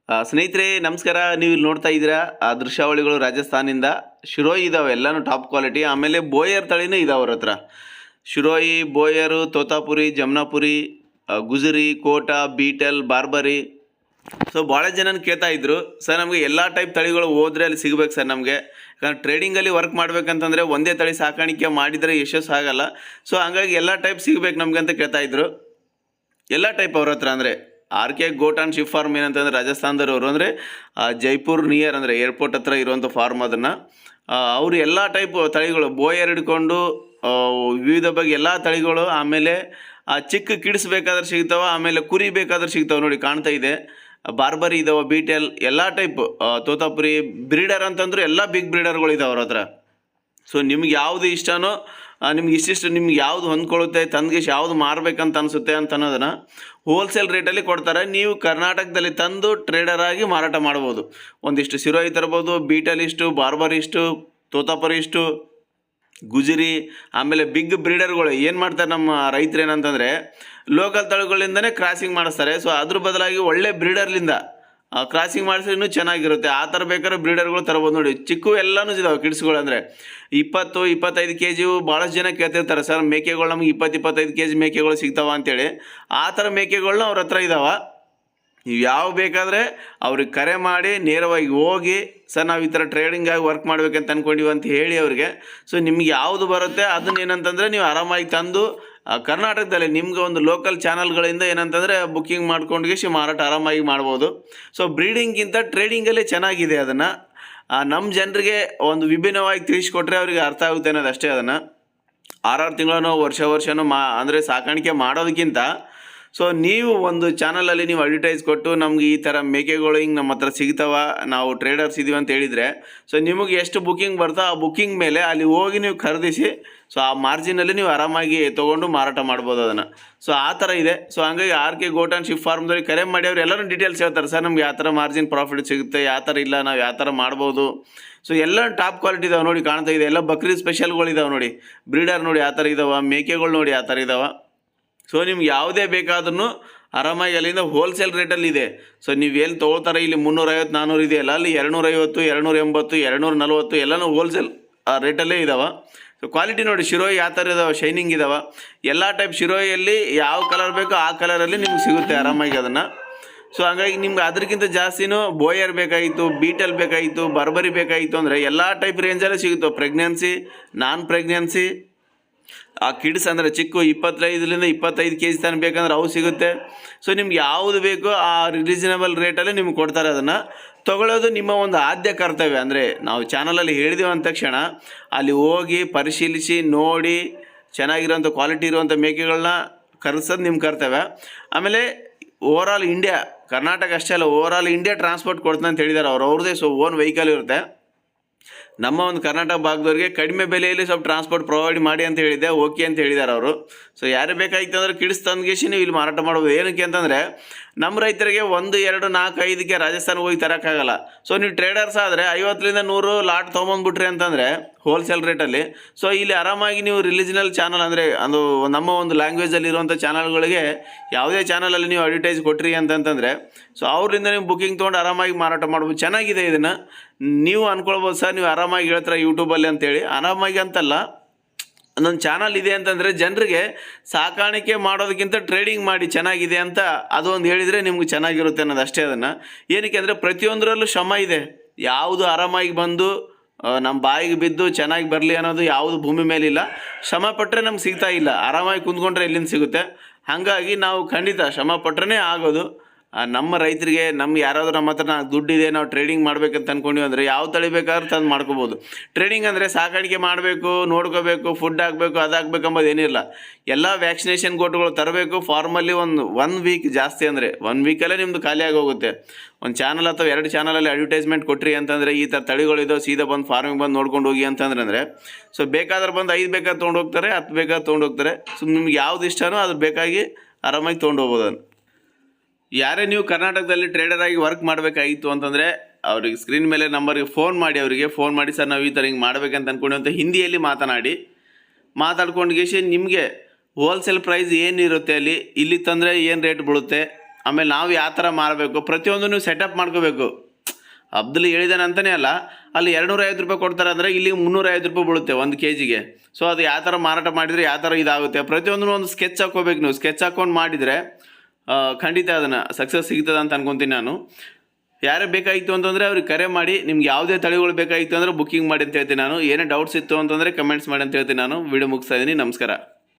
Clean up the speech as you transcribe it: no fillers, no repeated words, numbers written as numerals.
ಸ್ನೇಹಿತರೆ ನಮಸ್ಕಾರ. ನೀವು ಇಲ್ಲಿ ನೋಡ್ತಾ ಇದ್ದೀರಾ ದೃಶ್ಯಾವಳಿಗಳು ರಾಜಸ್ಥಾನಿಂದ. ಶಿರೋಯಿ ಇದಾವೆ, ಎಲ್ಲನೂ ಟಾಪ್ ಕ್ವಾಲಿಟಿ. ಆಮೇಲೆ ಬೋಯರ್ ತಳಿನೂ ಇದಾವೆ ಅವ್ರ ಹತ್ರ. ಶಿರೋಯಿ, ಬೋಯರು, ತೋತಾಪುರಿ, ಜಮ್ನಾಪುರಿ, ಗುಜರಿ, ಕೋಟಾ, ಬೀಟಲ್, ಬಾರ್ಬರಿ. ಸೊ ಭಾಳ ಜನ ಕೇಳ್ತಾ ಇದ್ರು, ಸರ್ ನಮಗೆ ಎಲ್ಲ ಟೈಪ್ ತಳಿಗಳು ಹೋದ್ರೆ ಅಲ್ಲಿ ಸಿಗ್ಬೇಕು ಸರ್ ನಮಗೆ. ಯಾಕಂದ್ರೆ ಟ್ರೇಡಿಂಗಲ್ಲಿ ವರ್ಕ್ ಮಾಡ್ಬೇಕಂತಂದರೆ ಒಂದೇ ತಳಿ ಸಾಕಾಣಿಕೆ ಮಾಡಿದರೆ ಯಶಸ್ಸು ಆಗಲ್ಲ. ಸೊ ಹಂಗಾಗಿ ಎಲ್ಲ ಟೈಪ್ ಸಿಗ್ಬೇಕು ನಮಗೆ ಅಂತ ಕೇಳ್ತಾ ಇದ್ರು. ಎಲ್ಲ ಟೈಪ್ ಅವ್ರ ಹತ್ರ ಅಂದರೆ RK goat and sheep farm ಏನಂತಂದರೆ ರಾಜಸ್ಥಾನದವರು, ಅಂದರೆ ಜೈಪುರ್ ನಿಯರ್ ಅಂದರೆ ಏರ್ಪೋರ್ಟ್ ಹತ್ರ ಇರುವಂಥ ಫಾರ್ಮ್. ಅದನ್ನು ಅವರು ಎಲ್ಲ ಟೈಪ್ ತಳಿಗಳು, ಬೋಯರ್ ಹಿಡ್ಕೊಂಡು ವಿವಿಧ ಬಗ್ಗೆ ಎಲ್ಲ ತಳಿಗಳು. ಆಮೇಲೆ ಚಿಕ್ಕ ಕಿಡ್ಸ್ ಬೇಕಾದ್ರೆ ಸಿಗ್ತಾವೆ, ಆಮೇಲೆ ಕುರಿ ಬೇಕಾದ್ರೆ ಸಿಗ್ತಾವೆ. ನೋಡಿ ಕಾಣ್ತಾ ಇದೆ, ಬಾರ್ಬರಿ ಇದಾವೆ, ಬೀಟೆಲ್, ಎಲ್ಲ ಟೈಪ್, ತೋತಾಪುರಿ. ಬ್ರೀಡರ್ ಅಂತಂದ್ರೆ ಎಲ್ಲ ಬಿಗ್ ಬ್ರೀಡರ್ಗಳು ಇದಾವೆ ಅವ್ರ ಹತ್ರ. ಸೊ ನಿಮ್ಗೆ ಯಾವುದು ಇಷ್ಟನೋ, ನಿಮ್ಗೆ ಇಷ್ಟಿಷ್ಟು ನಿಮ್ಗೆ ಯಾವುದು ಹೊಂದ್ಕೊಳ್ಳುತ್ತೆ, ತಂದ್ಗೆ ಯಾವುದು ಮಾರಬೇಕಂತ ಅನಿಸುತ್ತೆ ಅಂತ ಅನ್ನೋದನ್ನು ಹೋಲ್ಸೇಲ್ ರೇಟಲ್ಲಿ ಕೊಡ್ತಾರೆ. ನೀವು ಕರ್ನಾಟಕದಲ್ಲಿ ತಂದು ಟ್ರೇಡರ್ ಆಗಿ ಮಾರಾಟ ಮಾಡ್ಬೋದು. ಒಂದಿಷ್ಟು ಶಿರೋಯಿ ತರ್ಬೋದು, ಬೀಟಲ್ ಇಷ್ಟು, ಬಾರ್ಬರ್ ಇಷ್ಟು, ತೋತಾಪುರಿ ಇಷ್ಟು, ಗುಜರಿ. ಆಮೇಲೆ ಬಿಗ್ ಬ್ರೀಡರ್ಗಳು ಏನು ಮಾಡ್ತಾರೆ ನಮ್ಮ ರೈತರು ಏನಂತಂದರೆ, ಲೋಕಲ್ ತಳಿಗಳಿಂದನೇ ಕ್ರಾಸಿಂಗ್ ಮಾಡಿಸ್ತಾರೆ. ಸೊ ಅದ್ರ ಬದಲಾಗಿ ಒಳ್ಳೆ ಬ್ರೀಡರ್ಲಿಂದ ಕ್ರಾಸಿಂಗ್ ಮಾಡಿಸಿದ್ರೆ ಇನ್ನೂ ಚೆನ್ನಾಗಿರುತ್ತೆ. ಆ ಥರ ಬೇಕಾದ್ರೆ ಬ್ರೀಡರ್ಗಳು ತರ್ಬೋದು. ನೋಡಿ ಚಿಕ್ಕು ಎಲ್ಲನೂ ಇದಾವೆ ಕಿಡ್ಸ್ಗಳು. ಅಂದರೆ 20-25 kg. ಭಾಳಷ್ಟು ಜನ ಕೇಳ್ತಿರ್ತಾರೆ, ಸರ್ ಮೇಕೆಗಳು ನಮ್ಗೆ 20-25 kg ಮೇಕೆಗಳು ಸಿಗ್ತಾವ ಅಂತೇಳಿ. ಆ ಥರ ಮೇಕೆಗಳನ್ನ ಅವ್ರ ಹತ್ರ ಇದ್ದಾವೆ. ನೀವು ಯಾವ ಬೇಕಾದರೆ ಅವ್ರಿಗೆ ಕರೆ ಮಾಡಿ ನೇರವಾಗಿ ಹೋಗಿ, ಸರ್ ನಾವು ಈ ಥರ ಟ್ರೇಡಿಂಗಾಗಿ ವರ್ಕ್ ಮಾಡ್ಬೇಕಂತ ಅಂದ್ಕೊಂಡಿವಿ ಅಂತ ಹೇಳಿ ಅವ್ರಿಗೆ. ಸೊ ನಿಮ್ಗೆ ಯಾವುದು ಬರುತ್ತೆ ಅದನ್ನ ಏನಂತಂದರೆ ನೀವು ಆರಾಮಾಗಿ ತಂದು ಕರ್ನಾಟಕದಲ್ಲಿ ನಿಮ್ಗೆ ಒಂದು ಲೋಕಲ್ ಚಾನಲ್ಗಳಿಂದ ಏನಂತಂದರೆ ಬುಕ್ಕಿಂಗ್ ಮಾಡ್ಕೊಂಡು ಮಾರಾಟ ಆರಾಮಾಗಿ ಮಾಡ್ಬೋದು. ಸೊ ಬ್ರೀಡಿಂಗಿಂತ ಟ್ರೇಡಿಂಗಲ್ಲೇ ಚೆನ್ನಾಗಿದೆ. ಅದನ್ನು ನಮ್ಮ ಜನರಿಗೆ ಒಂದು ವಿಭಿನ್ನವಾಗಿ ತಿಳಿಸ್ಕೊಟ್ರೆ ಅವರಿಗೆ ಅರ್ಥ ಆಗುತ್ತೆ ಅನ್ನೋದು ಅಷ್ಟೇ. ಅದನ್ನು 6 ತಿಂಗಳೋ ವರ್ಷನೋ ಅಂದರೆ ಸಾಕಾಣಿಕೆ ಮಾಡೋದಕ್ಕಿಂತ, ಸೊ ನೀವು ಒಂದು ಚಾನಲಲ್ಲಿ ನೀವು ಅಡ್ವರ್ಟೈಸ್ ಕೊಟ್ಟು ನಮ್ಗೆ ಈ ಥರ ಮೇಕೆಗಳು ಹಿಂಗೆ ನಮ್ಮ ಹತ್ರ ಸಿಗ್ತಾವ, ನಾವು ಟ್ರೇಡರ್ಸ್ ಇದೀವಿ ಅಂತ ಹೇಳಿದರೆ, ಸೊ ನಿಮಗೆ ಎಷ್ಟು ಬುಕ್ಕಿಂಗ್ ಬರ್ತೋ ಆ ಬುಕ್ಕಿಂಗ್ ಮೇಲೆ ಅಲ್ಲಿ ಹೋಗಿ ನೀವು ಖರೀದಿಸಿ, ಸೊ ಆ ಮಾರ್ಜಿನಲ್ಲಿ ನೀವು ಆರಾಮಾಗಿ ತೊಗೊಂಡು ಮಾರಾಟ ಮಾಡ್ಬೋದು ಅದನ್ನು. ಸೊ ಆ ಥರ ಇದೆ. ಸೊ ಹಂಗಾಗಿ RK ಗೋಟ್ ಆ್ಯಂಡ್ ಶಿಪ್ ಫಾರ್ಮ್ದವ್ರಿಗೆ ಕರೆ ಮಾಡಿ ಅವ್ರು ಎಲ್ಲರೂ ಡೀಟೇಲ್ಸ್ ಹೇಳ್ತಾರೆ, ಸರ್ ನಮ್ಗೆ ಯಾವ ಥರ ಮಾರ್ಜಿನ್ ಪ್ರಾಫಿಟ್ ಸಿಗುತ್ತೆ, ಯಾವ ಥರ ಇಲ್ಲ, ನಾವು ಯಾವ ಥರ ಮಾಡ್ಬೋದು. ಸೊ ಎಲ್ಲ ಟಾಪ್ ಕ್ವಾಲಿಟಿ ಇದಾವೆ. ನೋಡಿ ಕಾಣ್ತಾ ಇದೆ, ಎಲ್ಲ ಬಕ್ರೀದ್ ಸ್ಪೆಷಲ್ಗಳಿದಾವೆ. ನೋಡಿ ಬ್ರೀಡರ್ ನೋಡಿ ಆ ಥರ ಇದಾವೆ, ಮೇಕೆಗಳು ನೋಡಿ ಆ ಥರ ಇದಾವೆ. ಸೊ ನಿಮ್ಗೆ ಯಾವುದೇ ಬೇಕಾದ್ರೂ ಆರಾಮಾಗಿ ಅಲ್ಲಿಂದ ಹೋಲ್ಸೇಲ್ ರೇಟಲ್ಲಿ ಇದೆ. ಸೊ ನೀವು ಎಲ್ಲಿ ತೊಗೊಳ್ತಾರೆ, ಇಲ್ಲಿ 350-400 ಇದೆಯಲ್ಲ, ಅಲ್ಲಿ 250, 280, 240 ಎಲ್ಲನೂ ಹೋಲ್ಸೇಲ್ ರೇಟಲ್ಲೇ ಇದ್ದಾವೆ. ಸೊ ಕ್ವಾಲಿಟಿ ನೋಡಿ, ಶಿರೋಯಿ ಯಾವ ಥರ ಇದಾವೆ, ಶೈನಿಂಗ್ ಇದ್ದಾವೆ. ಎಲ್ಲ ಟೈಪ್ ಶಿರೋಯಿಯಲ್ಲಿ ಯಾವ ಕಲರ್ ಬೇಕೋ ಆ ಕಲರಲ್ಲಿ ನಿಮ್ಗೆ ಸಿಗುತ್ತೆ ಆರಾಮಾಗಿ ಅದನ್ನು. ಸೊ ಹಾಗಾಗಿ ನಿಮ್ಗೆ ಅದಕ್ಕಿಂತ ಜಾಸ್ತಿನೂ ಬೋಯರ್ ಬೇಕಾಗಿತ್ತು, ಬೀಟಲ್ ಬೇಕಾಗಿತ್ತು, ಬಾರ್ಬರಿ ಬೇಕಾಗಿತ್ತು ಅಂದರೆ ಎಲ್ಲ ಟೈಪ್ ರೇಂಜಲ್ಲೇ ಸಿಗುತ್ತೆ. ಪ್ರೆಗ್ನೆನ್ಸಿ, ನಾನ್ ಪ್ರೆಗ್ನೆನ್ಸಿ, ಆ ಕಿಡ್ಸ್ ಅಂದರೆ ಚಿಕ್ಕ 25 kg ತನಕ ಬೇಕಂದ್ರೆ ಅವು ಸಿಗುತ್ತೆ. ಸೊ ನಿಮ್ಗೆ ಯಾವುದು ಬೇಕೋ ಆ ರೀಸನಬಲ್ ರೇಟಲ್ಲಿ ನಿಮ್ಗೆ ಕೊಡ್ತಾರೆ. ಅದನ್ನು ತೊಗೊಳ್ಳೋದು ನಿಮ್ಮ ಒಂದು ಆದ್ಯ ಕರ್ತವ್ಯ. ಅಂದರೆ ನಾವು ಚಾನಲಲ್ಲಿ ಹೇಳಿದೀವಿ ಅಂದ ತಕ್ಷಣ ಅಲ್ಲಿ ಹೋಗಿ ಪರಿಶೀಲಿಸಿ ನೋಡಿ ಚೆನ್ನಾಗಿರೋಂಥ ಕ್ವಾಲಿಟಿ ಇರುವಂಥ ಮೇಕೆಗಳನ್ನ ಕರೆಸೋದು ನಿಮ್ಮ ಕರ್ತವ್ಯ. ಆಮೇಲೆ ಓವರಾಲ್ ಇಂಡಿಯಾ, ಕರ್ನಾಟಕ ಅಷ್ಟೇ ಅಲ್ಲ, ಓವರಾಲ್ ಇಂಡಿಯಾ ಟ್ರಾನ್ಸ್ಪೋರ್ಟ್ ಕೊಡ್ತಾನೆ ಅಂತ ಹೇಳಿದ್ದಾರೆ. ಅವ್ರದ್ದೇ ಸೊ ಓನ್ ವೆಹಿಕಲ್ ಇರುತ್ತೆ. ನಮ್ಮ ಒಂದು ಕರ್ನಾಟಕ ಭಾಗದವ್ರಿಗೆ ಕಡಿಮೆ ಬೆಲೆಯಲ್ಲಿ ಸ್ವಲ್ಪ ಟ್ರಾನ್ಸ್ಪೋರ್ಟ್ ಪ್ರೊವೈಡ್ ಮಾಡಿ ಅಂತ ಹೇಳಿದ್ದೆ, ಓಕೆ ಅಂತ ಹೇಳಿದ್ದಾರೆ ಅವರು. ಸೊ ಯಾರೇ ಬೇಕಾಗಿತ್ತು ಅಂದರೆ ಕಿಡ್ಸ್ ತಂದ್ಗೇಸಿ ನೀವು ಇಲ್ಲಿ ಮಾರಾಟ ಮಾಡ್ಬೋದು. ಏನಕ್ಕೆ ಅಂತಂದರೆ ನಮ್ಮ ರೈತರಿಗೆ 1, 2, 4, 5ಕ್ಕೆ ರಾಜಸ್ಥಾನ ಹೋಗಿ ತರೋಕ್ಕಾಗಲ್ಲ. ಸೊ ನೀವು ಟ್ರೇಡರ್ಸ್ ಆದರೆ 50-100 ಲಾಟ್ ತೊಗೊಂಬಂದ್ಬಿಟ್ರಿ ಅಂತಂದರೆ ಹೋಲ್ಸೇಲ್ ರೇಟಲ್ಲಿ, ಸೊ ಇಲ್ಲಿ ಆರಾಮಾಗಿ ನೀವು ರಿಲಿಜಿನಲ್ ಚಾನಲ್ ಅಂದರೆ ಅದು ನಮ್ಮ ಒಂದು ಲ್ಯಾಂಗ್ವೇಜಲ್ಲಿ ಇರುವಂಥ ಚಾನಲ್ಗಳಿಗೆ ಯಾವುದೇ ಚಾನಲಲ್ಲಿ ನೀವು ಅಡ್ವರ್ಟೈಸ್ ಕೊಟ್ರಿ ಅಂತಂತಂದರೆ, ಸೊ ಅವರಿಂದ ನೀವು ಬುಕ್ಕಿಂಗ್ ತೊಗೊಂಡು ಆರಾಮಾಗಿ ಮಾರಾಟ ಮಾಡ್ಬೋದು. ಚೆನ್ನಾಗಿದೆ. ಇದನ್ನು ನೀವು ಅಂದ್ಕೊಳ್ಬೋದು, ಸರ್ ನೀವು ಆರಾಮಾಗಿ ಹೇಳ್ತಾರೆ ಯೂಟ್ಯೂಬಲ್ಲಿ ಅಂತೇಳಿ. ಆರಾಮಾಗಿ ಅಂತಲ್ಲ, ಒಂದೊಂದು ಚಾನಲ್ ಇದೆ ಅಂತಂದರೆ ಜನರಿಗೆ ಸಾಕಾಣಿಕೆ ಮಾಡೋದಕ್ಕಿಂತ ಟ್ರೇಡಿಂಗ್ ಮಾಡಿ ಚೆನ್ನಾಗಿದೆ ಅಂತ ಅದು ಒಂದು ಹೇಳಿದರೆ ನಿಮ್ಗೆ ಚೆನ್ನಾಗಿರುತ್ತೆ ಅನ್ನೋದು ಅಷ್ಟೇ. ಅದನ್ನು ಏನಕ್ಕೆ ಅಂದರೆ ಪ್ರತಿಯೊಂದರಲ್ಲೂ ಶ್ರಮ ಇದೆ. ಯಾವುದು ಆರಾಮಾಗಿ ಬಂದು ನಮ್ಮ ಬಾಯಿಗೆ ಬಿದ್ದು ಚೆನ್ನಾಗಿ ಬರಲಿ ಅನ್ನೋದು ಯಾವುದು ಭೂಮಿ ಮೇಲಿಲ್ಲ. ಶ್ರಮ ಪಟ್ಟರೆ ನಮ್ಗೆ ಸಿಗ್ತಾ ಇಲ್ಲ, ಆರಾಮಾಗಿ ಕುಂತ್ಕೊಂಡ್ರೆ ಎಲ್ಲಿಂದ ಸಿಗುತ್ತೆ. ಹಾಗಾಗಿ ನಾವು ಖಂಡಿತ ಶ್ರಮ ಪಟ್ಟರೆ ಆಗೋದು. ನಮ್ಮ ರೈತರಿಗೆ ನಮ್ಗೆ ಯಾರಾದರೂ ನಮ್ಮ ಹತ್ರ ದುಡ್ಡಿದೆ, ನಾವು ಟ್ರೇಡಿಂಗ್ ಮಾಡ್ಬೇಕಂತ ಅಂದ್ಕೊಂಡಿವಿ ಅಂದರೆ ಯಾವ ತಳಿ ಬೇಕಾದ್ರೂ ತಂದು ಮಾಡ್ಕೋಬೋದು. ಟ್ರೇಡಿಂಗ್ ಅಂದರೆ ಸಾಕಾಣಿಕೆ ಮಾಡಬೇಕು, ನೋಡ್ಕೋಬೇಕು, ಫುಡ್ ಹಾಕಬೇಕು, ಅದು ಹಾಕ್ಬೇಕಂಬೋದು ಏನಿಲ್ಲ. ಎಲ್ಲ ವ್ಯಾಕ್ಸಿನೇಷನ್ ಗೋಟುಗಳು ತರಬೇಕು. ಫಾರ್ಮಲ್ಲಿ ಒನ್ ವೀಕ್, ಜಾಸ್ತಿ ಅಂದರೆ 1 ವೀಕಲ್ಲೇ ನಿಮ್ಮದು ಖಾಲಿಯಾಗಿ ಹೋಗುತ್ತೆ. ಒಂದು ಚಾನಲ್ ಅಥವಾ 2 ಚಾನಲಲ್ಲಿ ಅಡ್ವರ್ಟೈಸ್ಮೆಂಟ್ ಕೊಟ್ರಿ ಅಂತಂದರೆ ಈ ಥರ ತಳಿಗಳಿದಾವೆ, ಸೀದಾ ಬಂದು ಫಾರ್ಮಿಗೆ ಬಂದು ನೋಡ್ಕೊಂಡು ಹೋಗಿ ಅಂತಂದ್ರೆ ಸೊ ಬೇಕಾದ್ರೆ ಬಂದು 5 ಬೇಕಾದ್ರೆ ತೊಗೊಂಡು ಹೋಗ್ತಾರೆ, 10 ಬೇಕಾದ್ರೆ ತೊಗೊಂಡು ಹೋಗ್ತಾರೆ. ಸೊ ನಿಮ್ಗೆ ಯಾವ್ದು ಇಷ್ಟನೋ ಅದ್ರ ಬೇಕಾಗಿ ಆರಾಮಾಗಿ ತೊಗೊಂಡು ಹೋಗ್ಬೋದು. ಅದನ್ನು ಯಾರೇ ನೀವು ಕರ್ನಾಟಕದಲ್ಲಿ ಟ್ರೇಡರ್ ಆಗಿ ವರ್ಕ್ ಮಾಡಬೇಕಾಗಿತ್ತು ಅಂತಂದರೆ ಅವ್ರಿಗೆ ಸ್ಕ್ರೀನ್ ಮೇಲೆ ನಂಬರ್ಗೆ ಫೋನ್ ಮಾಡಿ, ಸರ್ ನಾವು ಈ ಥರ ಹಿಂಗೆ ಮಾಡಬೇಕಂತ ಅಂದ್ಕೊಂಡು ಅಂತ ಹಿಂದಿಯಲ್ಲಿ ಮಾತಾಡ್ಕೊಂಡು ನಿಮಗೆ ಹೋಲ್ಸೇಲ್ ಪ್ರೈಸ್ ಏನಿರುತ್ತೆ ಅಲ್ಲಿ ಇಲ್ಲಿ ತಂದರೆ ಏನು ರೇಟ್ ಬೀಳುತ್ತೆ, ಆಮೇಲೆ ನಾವು ಯಾವ ಥರ ಮಾರಬೇಕು ಪ್ರತಿಯೊಂದು ನೀವು ಸೆಟಪ್ ಮಾಡ್ಕೋಬೇಕು. ಅಬ್ದುಲ್ ಹೇಳಿದಾನೆ ಅಂತಲೇ ಅಲ್ಲ, ಅಲ್ಲಿ 250 ರೂಪಾಯಿ ಕೊಡ್ತಾರೆ ಅಂದರೆ ಇಲ್ಲಿ 350 ರೂಪಾಯಿ ಬೀಳುತ್ತೆ 1 kgಗೆ. ಸೊ ಅದು ಯಾವ ಥರ ಮಾರಾಟ ಮಾಡಿದರೆ ಯಾವ ಥರ ಇದಾಗುತ್ತೆ ಪ್ರತಿಯೊಂದೂ ಒಂದು ಸ್ಕೆಚ್ ಹಾಕ್ಕೋಬೇಕು. ನೀವು ಸ್ಕೆಚ್ ಹಾಕ್ಕೊಂಡು ಮಾಡಿದರೆ ಖಂಡಿತ ಅದನ್ನು ಸಕ್ಸಸ್ ಸಿಗ್ತದೆ ಅಂತ ಅನ್ಕೊತೀನಿ ನಾನು. ಯಾರೇ ಬೇಕಾಗಿತ್ತು ಅಂತಂದರೆ ಅವ್ರಿಗೆ ಕರೆ ಮಾಡಿ, ನಿಮ್ಗೆ ಯಾವುದೇ ತಳಿಗಳು ಬೇಕಾಗಿತ್ತು ಅಂದರೆ ಬುಕ್ಕಿಂಗ್ ಮಾಡಿ ಅಂತ ಹೇಳ್ತೀನಿ ನಾನು. ಏನೇ ಡೌಟ್ಸ್ ಇತ್ತು ಅಂತಂದರೆ ಕಮೆಂಟ್ಸ್ ಮಾಡಿ ಅಂತ ಹೇಳ್ತೀನಿ ನಾನು. ವಿಡಿಯೋ ಮುಗಿಸ್ತಾ ಇದ್ದೀನಿ. ನಮಸ್ಕಾರ.